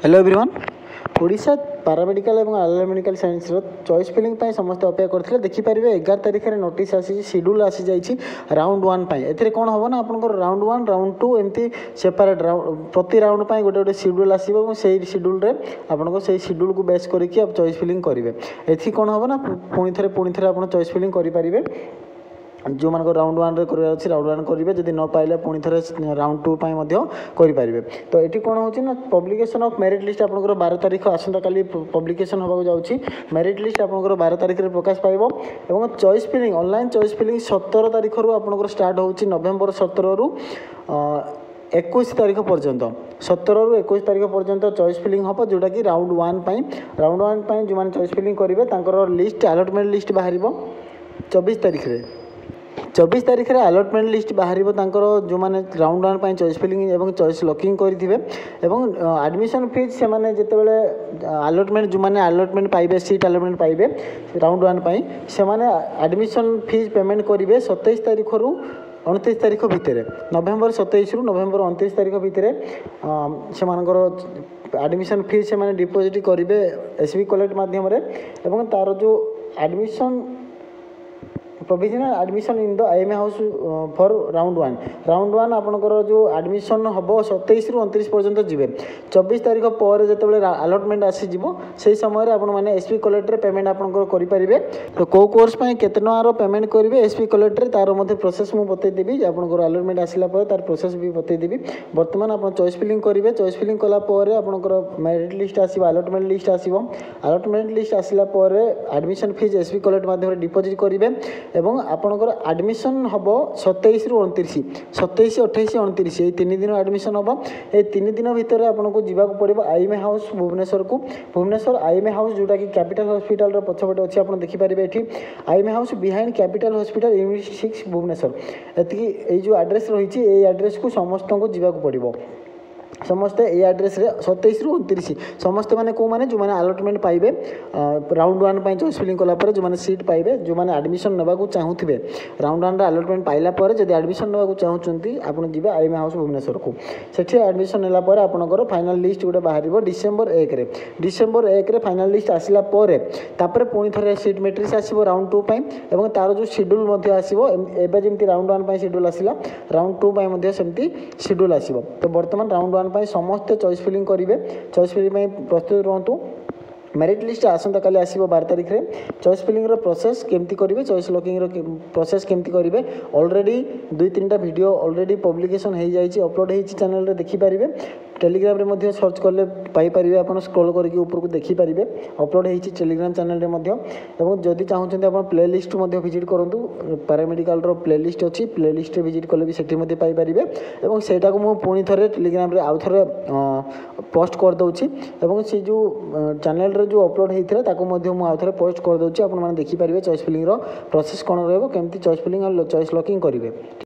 Hello everyone Odisha paramedical और आलर medical science choice filling समस्त अपेक्षा करते देखिपारे 11 तारिख में नोटिस आसी शेड्यूल आसी जाइए राउंड वन ए कौन हम ना आपंकर राउंड वन राउंड टू एमती सेपरेट प्रति राउंड पर गोटे गोटे शेड्यूल आसो से शेड्यूल रे आपको से शेड्यूल को बेस करके चॉइस फिलिंग करेंगे एथि कौन हम ना पुणी थे आप चॉइस फिलिंग करेंगे जो मान राउंड वन रे करार अच्छी राउंड वन करेंगे जब न पाइले पुणी थे राउंड टू करेंगे तो ये कौन हो पब्लिकेशन ऑफ मेरिट लिस्ट आप 12 तारीख आसंता काली पब्लिकेशन होगा जाऊँगी मेरिट लिस्ट आप 12 तारीख में प्रकाश पाइब और choice filling online choice filling 17 तारीख रू आप स्टार्ट हो नवेम्बर 17 रू 21 तारीख पर्यंत 17 रू 21 तारीख पर्यंत चॉइस फिलिंग हम जोटा कि राउंड वन जो मैंने चॉइस फिलिंग करेंगे लिस्ट अलॉटमेंट लिस्ट बाहर 24 तारीख में 24 तारीख में अलॉटमेंट लिस्ट बाहर जो मैंने राउंड वन चॉइस फिलिंग और चॉइस लॉकिंग करेंगे एडमिशन फीस से मैंने जितेबाला अलॉटमेंट जो मैंने अलॉटमेंट पाइबे सीट अलॉटमेंट पाइबे राउंड वन से मैंने एडमिशन फीस पेमेंट करेंगे 27 तारीख रू 29 तारीख भितर नवेम्बर 27 रू नवेम्बर 29 तारीख भितर से एडमिशन फीस से डिपोजिट करेंगे एसबी कलेक्ट मध्यम तार जो admission provisional admission in the IMA house for round one आपंकर जो एडमिशन हम 27 रू 29 पर्यंत जी 24 तारीख पर जो अलॉटमेंट आसीज से समय आपने एसपी कलेक्टर पेमेंट आपंकर करेंगे तो कौ कोर्स केते टकर पेमेंट करेंगे एसपी कलेक्टर तार प्रोसेस मुझे बतईदेवी आपंकर अलॉटमेंट आसला तार प्रोसेस भी बतईदेवी बर्तमान आप चॉइस फिलिंग करेंगे चॉइस फिलिंग कलापर आपंकर मेरिट लिस्ट आसो अलॉटमेंट लिस्ट आसो अलॉटमेंट लिस्ट आसला एडमिशन फीस एसपी कलेक्ट माध्यम डिपोजिट करेंगे एवं आपणकर एडमिशन हम 27 रू 29 27 28 29 ये 3 दिन एडमिशन हम ये 3 दिन भितर आपको जावाक पड़ो आईएमए हाउस भुवनेश्वर को भुवनेश्वर आईएमए हाउस जोटा कि कैपिटल हॉस्पिटल पछपटे अच्छी आप देखिपारे ये IMA house behind capital hospital unit 6 Bhubaneswar ये जो एड्रेस रही एड्रेस को समस्त को जावाक पड़ो समस्ते ये एड्रेस 27 रू 29 समस्ते मैंने कौ मैंने जो मैंने अलॉटमेंट पाइबे राउंड वन चॉइस फिलिंग कलापर जो मैंने सीट पाइबे जो मैंने एडमिशन नाक चाहूे राउंड वन अलॉटमेंट पाइला जब एडमिशन नाक चाहते आप जी आईएमए हाउस भुवनेश्वर को सेठी एडमिशन नेलापर आपंकर फाइनाल लिस्ट गोटे बाहर डिसेम्बर 1 फाइनाल लिस्ट आसला पुणी थे सीट मैट्रिक्स आसो राउंड टू और तार जो शेड्यूल आसो एवं जमी राउंड वन शेड्यूल आसला राउंड टू सेमती शेड्यूल आसो तो बर्तमान राउंड वन समस्ते चॉइस फिलिंग करेंगे चॉइस फिलिंग प्रस्तुत रुहतु मेरिट लिस्ट आसंता काली आसो 12 तारीख में चॉइस फिलिंग प्रोसेस केमती करेंगे चॉइस लॉकिंग प्रोसेस केमती करेंगे ऑलरेडी 2-3टा वीडियो ऑलरेडी पब्लिकेशन हो जाइए अपलोड हो चैनल रे देखिपारे टेलीग्राम रे सर्च कले पाइपर आप स्क्रॉल करके ऊपर को देखिपारे अपलोड हो टेलीग्राम चैनल रे जदि चाहते आप प्ले लिस्ट विजिट करूँ पारामेडिकल प्ले लिस्ट अच्छी प्ले लिस्ट विजिट कले भी सेठी पाइपर और सेटा को मुझे पुणी थे टेलीग्राम रे आउ थे पोस्ट कर दूची से जो चैनल जो अपलोड होता है पोस्ट कर दूची आप देखिपारे चॉइस फिलिंग प्रोसेस कौन रही चॉइस फिलिंग और चॉइस लॉकिंग करेंगे।